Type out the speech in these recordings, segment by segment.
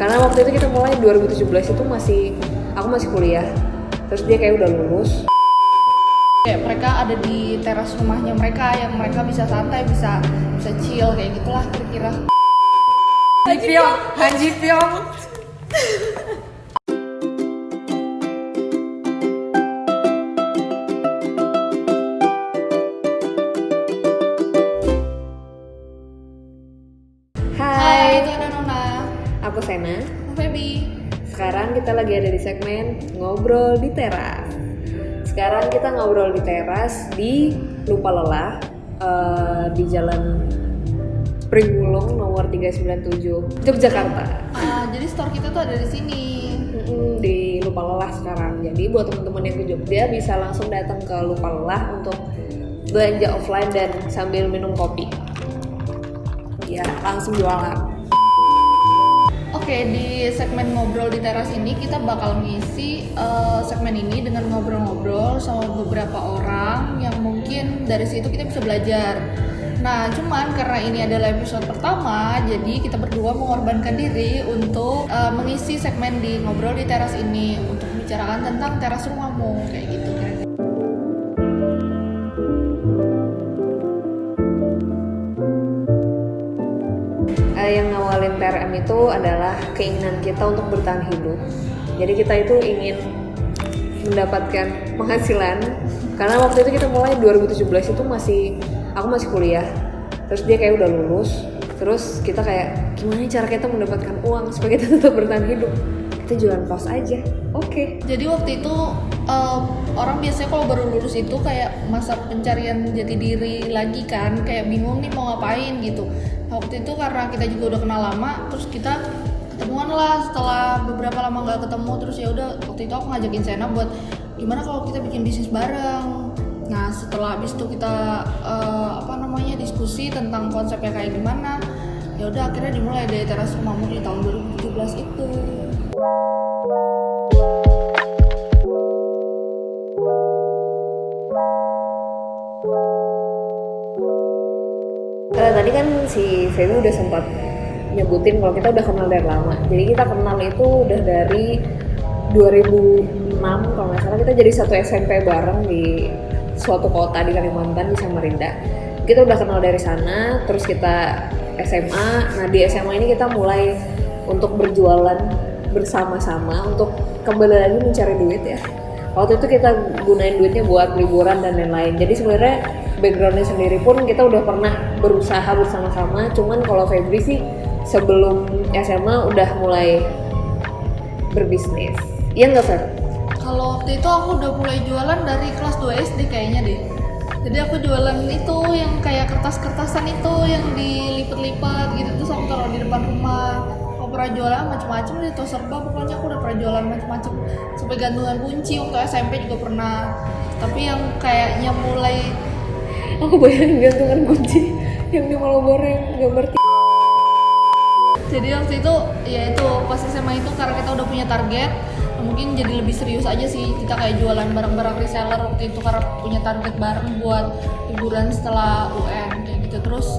Karena waktu itu kita mulai 2017 itu aku masih kuliah. Terus dia kayak udah lulus. Kayak mereka ada di teras rumahnya mereka yang mereka bisa santai, bisa chill kayak gitulah kira-kira. Han Ji Pyong. Hai, itu ada Nona. Aku Sena. Aku Feby. Sekarang kita lagi ada di segmen Ngobrol di Teras. Sekarang kita ngobrol di teras di Lupa Lelah di Jalan Priwulung nomor 397 Yogyakarta. Jadi store kita tuh ada di sini. Di Lupa Lelah sekarang. Jadi buat teman-teman yang ke Jogja bisa langsung datang ke Lupa Lelah untuk belanja offline dan sambil minum kopi. Ya, langsung jualan. Oke, di segmen ngobrol di teras ini kita bakal ngisi segmen ini dengan ngobrol-ngobrol sama beberapa orang yang mungkin dari situ kita bisa belajar. Nah, cuman karena ini adalah episode pertama, jadi kita berdua mengorbankan diri untuk mengisi segmen di ngobrol di teras ini untuk membicarakan tentang teras rumahmu kayak gitu kan. Yang ngawalin TRM itu adalah keinginan kita untuk bertahan hidup. Jadi kita itu ingin mendapatkan penghasilan. Karena waktu itu kita mulai 2017 itu aku masih kuliah. Terus dia kayak udah lulus. Terus kita kayak gimana cara kita mendapatkan uang supaya kita tetap bertahan hidup? Kita jualan kaos aja. Oke. Jadi waktu itu orang biasanya kalau baru lulus itu kayak masa pencarian jati diri lagi kan, kayak bingung nih mau ngapain gitu. Waktu itu karena kita juga udah kenal lama, terus kita ketemuan lah setelah beberapa lama nggak ketemu. Terus ya udah waktu itu aku ngajakin Sena buat gimana kalau kita bikin bisnis bareng. Nah setelah habis itu kita diskusi tentang konsepnya kayak gimana, ya udah akhirnya dimulai dari teras rumahmu di tahun 2017 itu. Tadi kan si Feby udah sempat nyebutin kalau kita udah kenal dari lama. Jadi kita kenal itu udah dari 2006 kalau nggak salah, kita jadi satu SMP bareng di suatu kota di Kalimantan, di Samarinda. Kita udah kenal dari sana, terus kita SMA. Nah di SMA ini kita mulai untuk berjualan bersama-sama untuk kembali lagi mencari duit ya. Waktu itu kita gunain duitnya buat liburan dan lain-lain. Jadi sebenarnya backgroundnya sendiri pun kita udah pernah berusaha bersama-sama. Cuman kalau Febri sih sebelum SMA udah mulai berbisnis. Iya nggak Feb? Kalau waktu itu aku udah mulai jualan dari kelas 2 SD kayaknya deh. Jadi aku jualan itu yang kayak kertas-kertasan itu yang dilipat-lipat gitu, terus aku taruh di depan rumah. Aku pernah jualan macam-macam deh, tuh serba pokoknya aku udah pernah jualan macam-macam. Sampai gantungan kunci waktu SMP juga pernah. Tapi yang kayaknya mulai aku bayangin gantungan kunci yang di Malioboro yang gambar Jadi waktu itu ya itu pas SMA itu karena kita udah punya target, mungkin jadi lebih serius aja sih kita kayak jualan barang-barang reseller waktu itu karena punya target bareng buat liburan setelah UN kayak gitu. Terus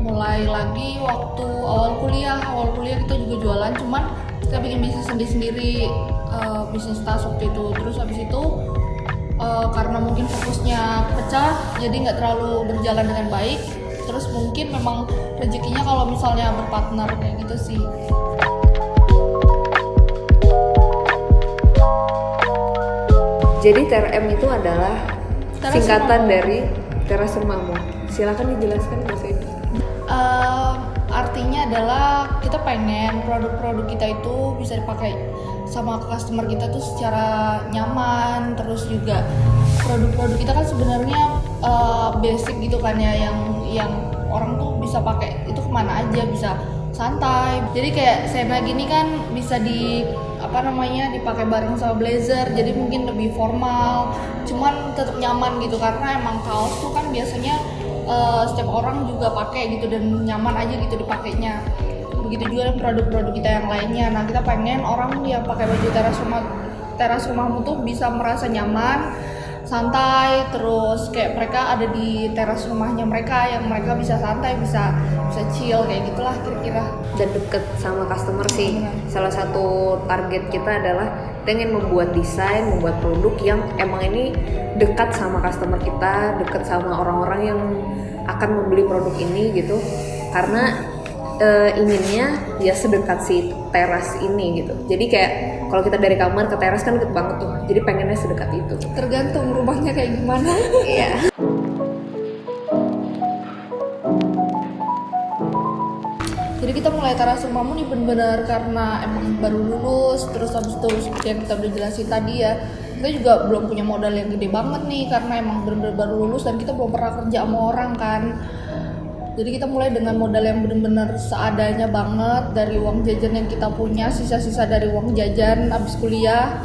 mulai lagi waktu awal kuliah kita juga jualan, cuman kita bikin bisnis sendiri, bisnis tas waktu itu. Terus habis itu karena mungkin fokusnya pecah jadi nggak terlalu berjalan dengan baik. Terus mungkin memang rezekinya kalau misalnya berpartner kayak gitu sih. Jadi TRM itu adalah Teras singkatan rumahmu. dari teras rumahmu. Silakan dijelaskan bahasa itu. Artinya adalah kita pengen produk-produk kita itu bisa dipakai sama customer kita tuh secara nyaman. Terus juga produk-produk kita kan sebenarnya basic gitu kan ya, yang orang tuh bisa pakai itu kemana aja, bisa santai. Jadi kayak Sena gini kan bisa dipakai bareng sama blazer, jadi mungkin lebih formal, cuman tetap nyaman gitu karena emang kaos tuh kan biasanya setiap orang juga pakai gitu dan nyaman aja gitu dipakainya. Begitu juga produk-produk kita yang lainnya. Nah kita pengen orang yang pakai baju teras rumahmu tuh bisa merasa nyaman, santai, terus kayak mereka ada di teras rumahnya mereka yang mereka bisa santai, bisa chill kayak gitulah kira-kira. Dan deket sama customer sih. Salah satu target kita adalah pengen membuat desain, membuat produk yang emang ini dekat sama customer kita, dekat sama orang-orang yang akan membeli produk ini gitu. Karena inginnya ya sedekat si teras ini gitu. Jadi kayak kalau kita dari kamar ke teras kan deket banget tuh. Jadi pengennya sedekat itu. Tergantung rumahnya kayak gimana. Iya. Jadi kita mulai teras rumahmu nih benar-benar karena emang baru lulus, terus habis itu seperti yang kita udah jelasin tadi ya, kita juga belum punya modal yang gede banget nih karena emang benar-benar baru lulus dan kita belum pernah kerja sama orang kan. Jadi kita mulai dengan modal yang benar-benar seadanya banget dari uang jajan yang kita punya, sisa-sisa dari uang jajan abis kuliah.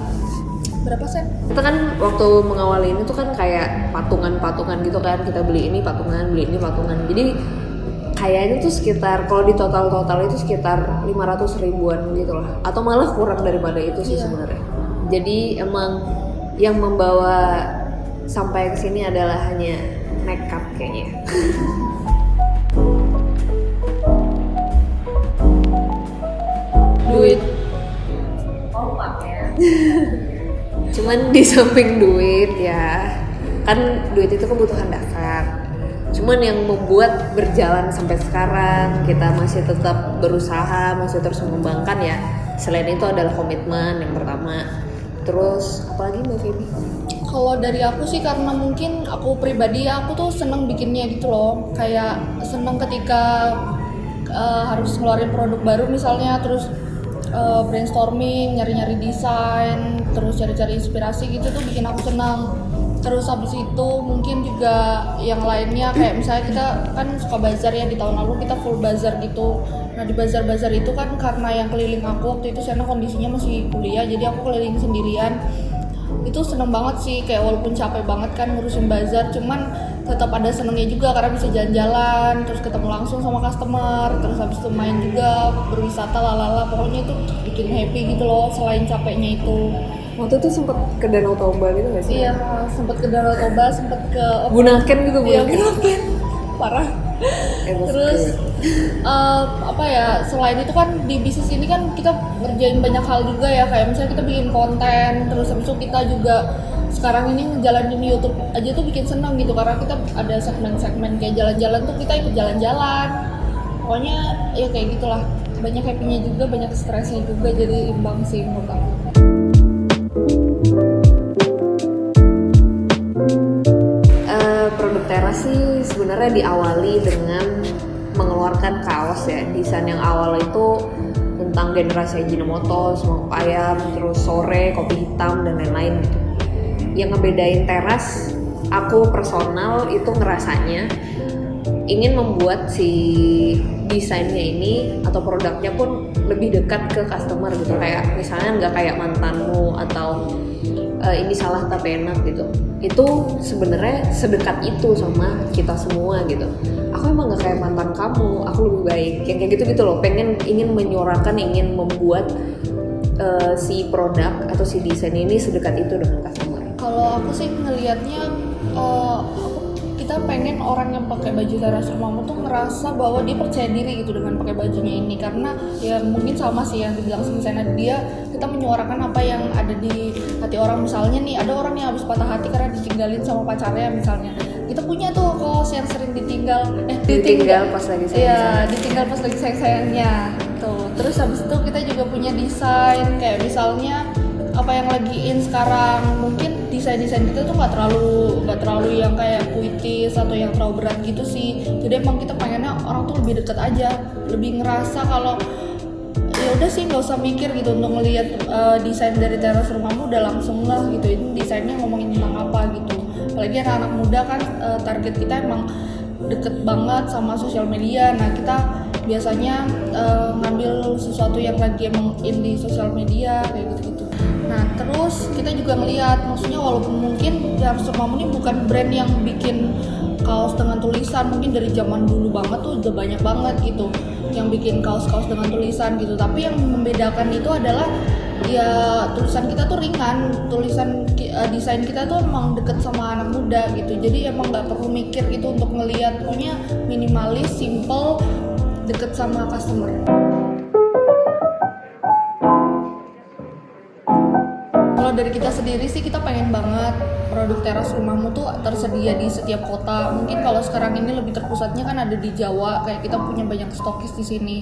Berapa sen? Kita kan waktu mengawali ini tuh kan kayak patungan-patungan gitu kan, kita beli ini patungan, beli ini patungan. Jadi kayaknya tuh sekitar kalau di total itu sekitar 500 ribuan gitu lah, atau malah kurang daripada itu sih sebenarnya. Jadi emang yang membawa sampai ke sini adalah hanya nekat kayaknya. Duit. Cuman di samping duit ya, kan duit itu kebutuhan dasar. Cuman yang membuat berjalan sampai sekarang kita masih tetap berusaha, masih terus mengembangkan ya. Selain itu adalah komitmen yang pertama. Terus apalagi Mbak Feby? Kalau dari aku sih karena mungkin aku pribadi aku tuh seneng bikinnya gitu loh. Kayak seneng ketika harus ngeluarin produk baru misalnya, terus brainstorming, nyari-nyari desain, terus cari-cari inspirasi gitu tuh bikin aku senang. Terus habis itu mungkin juga yang lainnya kayak misalnya kita kan suka bazar ya, di tahun lalu kita full bazar gitu. Nah di bazar-bazar itu kan karena yang keliling aku waktu itu karena kondisinya masih kuliah, jadi aku keliling sendirian. Itu seneng banget sih, kayak walaupun capek banget kan ngurusin bazar, cuman tetap ada senengnya juga karena bisa jalan-jalan, terus ketemu langsung sama customer, terus habis itu main juga, berwisata lalala, pokoknya itu bikin happy gitu loh selain capeknya itu. Waktu itu sempet ke Danau Toba gitu nggak sih? Iya, sempet ke Danau Toba, sempet ke Bunaken juga Iya, Bunaken. Parah. Terus apa ya, selain itu kan di bisnis ini kan kita ngerjain banyak hal juga ya, kayak misalnya kita bikin konten, terus habis itu kita juga sekarang ini ngejalanin YouTube aja tuh bikin senang gitu karena kita ada segmen-segmen kayak jalan-jalan tuh kita ikut jalan-jalan. Pokoknya ya kayak gitulah, banyak happy-nya juga, banyak stresnya juga, jadi imbang sih menurut aku. Produk teras sih sebenarnya diawali dengan mengeluarkan kaos ya. Desain yang awal itu tentang generasi Ajinomoto, semangkuk ayam, terus sore, kopi hitam dan lain-lain gitu. Yang ngebedain teras, aku personal itu ngerasanya ingin membuat si desainnya ini atau produknya pun lebih dekat ke customer gitu. Kayak misalnya nggak kayak mantanmu atau ini salah tapi enak gitu. Itu sebenarnya sedekat itu sama kita semua gitu. Aku emang nggak kayak mantan kamu, aku lebih baik. Yang kayak gitu loh. Ingin menyuarakan, ingin membuat si produk atau si desain ini sedekat itu dengan customer. Kalau aku sih ngelihatnya kita pengen orang yang pakai baju teras rumahmu tuh ngerasa bahwa dia percaya diri gitu dengan pakai bajunya ini, karena ya mungkin sama sih yang dibilang sama dia, kita menyuarakan apa yang ada di hati orang. Misalnya nih ada orang yang habis patah hati karena ditinggalin sama pacarnya misalnya, kita punya tuh kaos yang sering ditinggal pas lagi sayang. Iya, ditinggal pas lagi sayang-sayangnya tuh. Terus habis itu kita juga punya desain kayak misalnya apa yang lagi in sekarang, mungkin desain-desain kita tuh nggak terlalu yang kayak puitis atau yang terlalu berat gitu sih. Jadi emang kita pengennya orang tuh lebih deket aja, lebih ngerasa kalau ya udah sih nggak usah mikir gitu untuk ngelihat desain dari teras rumahmu, udah langsung lah gitu ini desainnya ngomongin tentang apa gitu. Apalagi anak-anak muda kan target kita emang deket banget sama sosial media. Nah kita biasanya ngambil sesuatu yang lagi emang in di sosial media kayak gitu-gitu. Nah terus kita juga ngelihat, maksudnya walaupun mungkin Teras Rumahmu ini bukan brand yang bikin kaos dengan tulisan, mungkin dari zaman dulu banget tuh udah banyak banget gitu yang bikin kaos-kaos dengan tulisan gitu, tapi yang membedakan itu adalah ya tulisan kita tuh ringan, desain kita tuh emang deket sama anak muda gitu, jadi emang nggak perlu mikir gitu untuk ngelihat, pokoknya minimalis, simple, deket sama customer. Kalau dari kita sendiri sih kita pengen banget produk teras rumahmu tuh tersedia di setiap kota. Mungkin kalau sekarang ini lebih terpusatnya kan ada di Jawa, kayak kita punya banyak stokis di sini.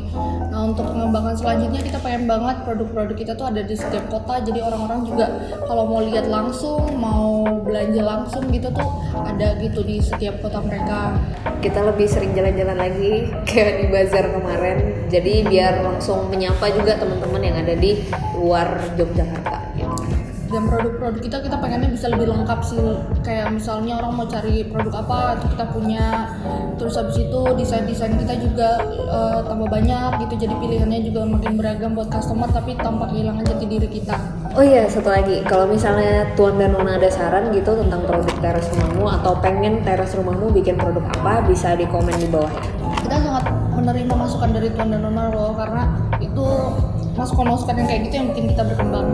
Nah, untuk pengembangan selanjutnya kita pengen banget produk-produk kita tuh ada di setiap kota. Jadi orang-orang juga kalau mau lihat langsung, mau belanja langsung gitu tuh ada gitu di setiap kota mereka. Kita lebih sering jalan-jalan lagi kayak di bazar kemarin. Jadi biar langsung menyapa juga teman-teman yang ada di luar Yogyakarta gitu. Dan produk-produk kita pengennya bisa lebih lengkap sih, kayak misalnya orang mau cari produk apa itu kita punya, terus habis itu desain-desain kita juga tambah banyak gitu, jadi pilihannya juga makin beragam buat customer tapi tanpa kehilangan jati diri kita. Oh iya, satu lagi, kalau misalnya Tuan dan Nona ada saran gitu tentang produk teras rumahmu atau pengen teras rumahmu bikin produk apa, bisa di komen di bawah ya. Kita sangat menerima masukan dari Tuan dan Nona loh, karena itu masukan-masukan yang kayak gitu yang bikin kita berkembang.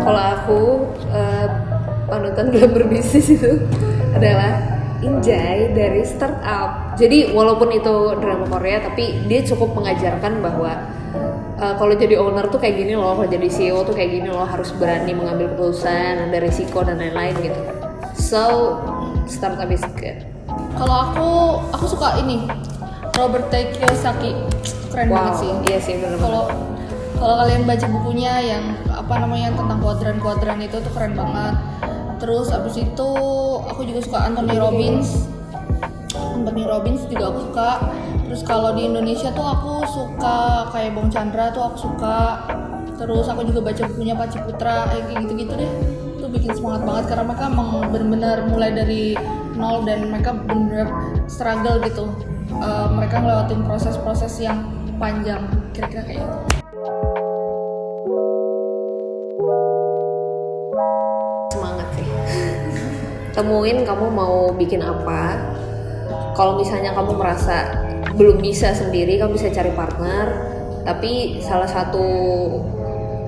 Kalau aku panutan dalam berbisnis itu adalah Injay dari Startup. Jadi walaupun itu drama Korea, tapi dia cukup mengajarkan bahwa kalau jadi owner tuh kayak gini loh, kalau jadi CEO tuh kayak gini loh, harus berani mengambil keputusan, ada risiko dan lain-lain gitu. So Startup is good. Kalau aku suka ini Robert T. Kiyosaki, keren banget sih. Iya sih, benar-benar. Kalau kalian baca bukunya yang tentang kuadran-kuadran itu tuh keren banget. Terus abis itu aku juga suka Anthony Robbins juga aku suka. Terus kalau di Indonesia tuh aku suka kayak Bang Chandra tuh aku suka. Terus aku juga baca bukunya Pak Ciputra, kayak gitu-gitu deh. Itu bikin semangat banget karena mereka emang benar-benar mulai dari nol dan mereka benar-benar struggle gitu. Mereka ngelewatin proses-proses yang panjang, kira-kira kayak gitu. Semangat sih. Temuin kamu mau bikin apa. Kalau misalnya kamu merasa belum bisa sendiri, kamu bisa cari partner. Tapi salah satu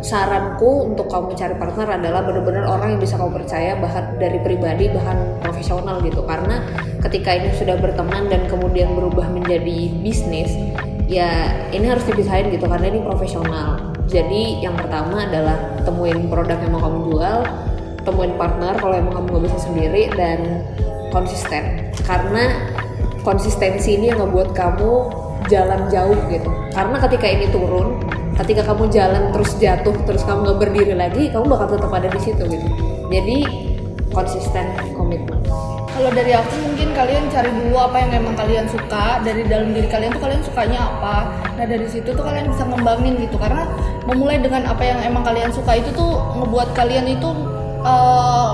saranku untuk kamu cari partner adalah benar-benar orang yang bisa kamu percaya, bahkan dari pribadi, bahkan profesional gitu. Karena ketika ini sudah berteman dan kemudian berubah menjadi bisnis, ya ini harus dipisahin gitu karena ini profesional. Jadi yang pertama adalah temuin produk yang mau kamu jual, temuin partner kalau emang kamu gak bisa sendiri, dan konsisten. Karena konsistensi ini yang ngebuat kamu jalan jauh gitu. Karena ketika ini turun, ketika kamu jalan terus jatuh, terus kamu gak berdiri lagi, kamu bakal tetap ada di situ gitu. Jadi konsisten, komitmen. Kalau dari aku mungkin kalian cari dulu apa yang emang kalian suka, dari dalam diri kalian tuh kalian sukanya apa. Nah dari situ tuh kalian bisa ngembangin gitu, karena memulai dengan apa yang emang kalian suka itu tuh ngebuat kalian itu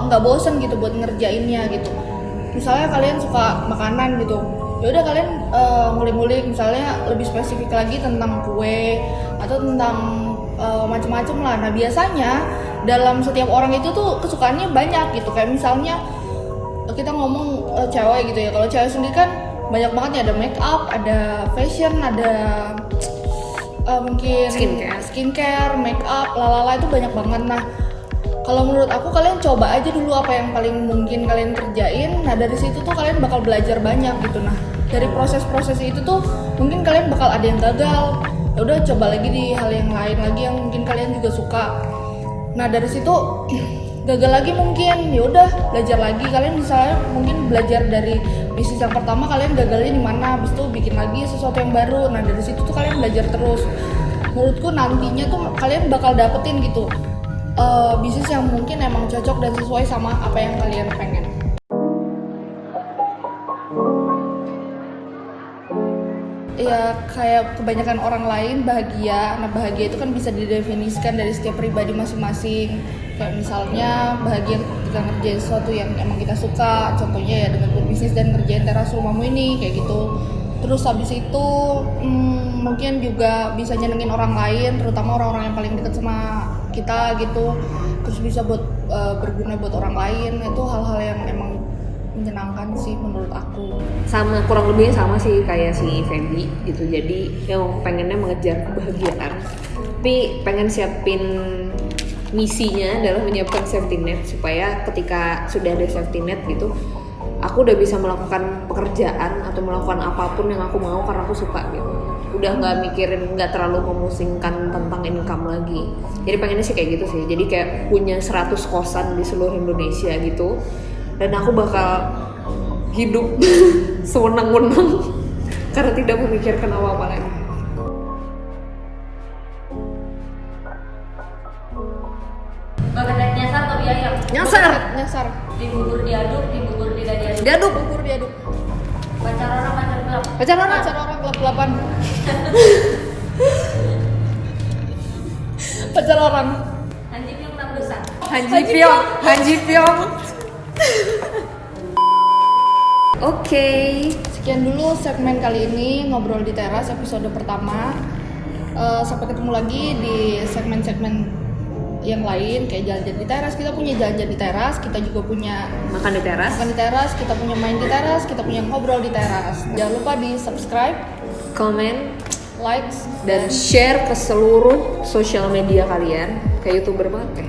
nggak bosen gitu buat ngerjainnya gitu. Misalnya kalian suka makanan gitu, ya udah kalian ngulik-ngulik misalnya lebih spesifik lagi tentang kue atau tentang macam-macam lah. Nah biasanya dalam setiap orang itu tuh kesukaannya banyak gitu, kayak misalnya kita ngomong cewek gitu ya, kalau cewek sendiri kan banyak banget ya, ada make up, ada fashion, ada mungkin skincare, make up, lalala, itu banyak banget. Nah kalau menurut aku kalian coba aja dulu apa yang paling mungkin kalian kerjain. Nah dari situ tuh kalian bakal belajar banyak gitu. Nah dari proses-proses itu tuh mungkin kalian bakal ada yang gagal, ya udah coba lagi di hal yang lain lagi yang mungkin kalian juga suka. Nah dari situ gagal lagi mungkin, ya udah belajar lagi. Kalian misalnya mungkin belajar dari bisnis yang pertama kalian gagalnya di mana, habis itu bikin lagi sesuatu yang baru. Nah dari situ tuh kalian belajar terus. Menurutku nantinya tuh kalian bakal dapetin gitu bisnis yang mungkin emang cocok dan sesuai sama apa yang kalian pengen. Ya kayak kebanyakan orang lain bahagia. Nah bahagia itu kan bisa didefinisikan dari setiap pribadi masing-masing. Kayak misalnya bahagia ketika ngerjain sesuatu yang emang kita suka, contohnya ya dengan berbisnis dan ngerjain teras rumahmu ini kayak gitu. Terus habis itu mungkin juga bisa nyenengin orang lain, terutama orang-orang yang paling dekat sama kita gitu. Terus bisa buat berguna buat orang lain. Itu hal-hal yang emang menyenangkan sih menurut aku. Sama, kurang lebihnya sama sih kayak si Feby gitu. Jadi yang pengennya mengejar kebahagiaan, tapi pengen siapin misinya adalah menyiapkan safety net supaya ketika sudah ada safety net gitu, aku udah bisa melakukan pekerjaan atau melakukan apapun yang aku mau karena aku suka gitu. Udah nggak mikirin, nggak terlalu memusingkan tentang income lagi. Jadi pengennya sih kayak gitu sih. Jadi kayak punya 100 kosan di seluruh Indonesia gitu. Dan aku bakal hidup sewenang-wenang karena tidak memikirkan apa-apa lagi. Bagedet nyasar atau biayang? Nyasar. Nyasar. Dibubur diaduk, dibubur tidak diaduk. Diaduk. Bubur diaduk. Pacar orang, pacar gelap. Pacar orang. Pacar orang gelap-gelapan. Pacar orang. Hanji Pyong 6 dosa. Hanji Pyong. Oke. Sekian dulu segmen kali ini ngobrol di teras episode pertama. Sampai ketemu lagi di segmen-segmen yang lain kayak jalan-jalan di teras. Kita punya jalan-jalan di teras, kita juga punya Makan di teras. makan di teras, kita punya main di teras, kita punya ngobrol di teras. Jangan lupa di subscribe, Komen likes, dan share ke seluruh sosial media kalian. Kayak YouTuber banget ya.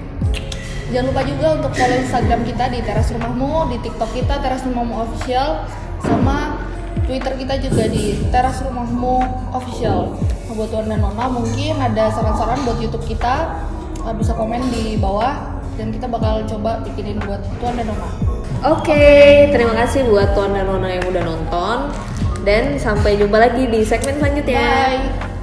jangan lupa juga untuk follow Instagram kita di Teras Rumahmu, di TikTok kita Teras Rumahmu Official, sama Twitter kita juga di Teras Rumahmu Official. Nah, buat Tuan dan Nona mungkin ada saran-saran buat YouTube kita, bisa komen di bawah dan kita bakal coba bikinin buat Tuan dan Nona. Oke, terima kasih buat Tuan dan Nona yang udah nonton. Dan sampai jumpa lagi di segmen selanjutnya. Bye.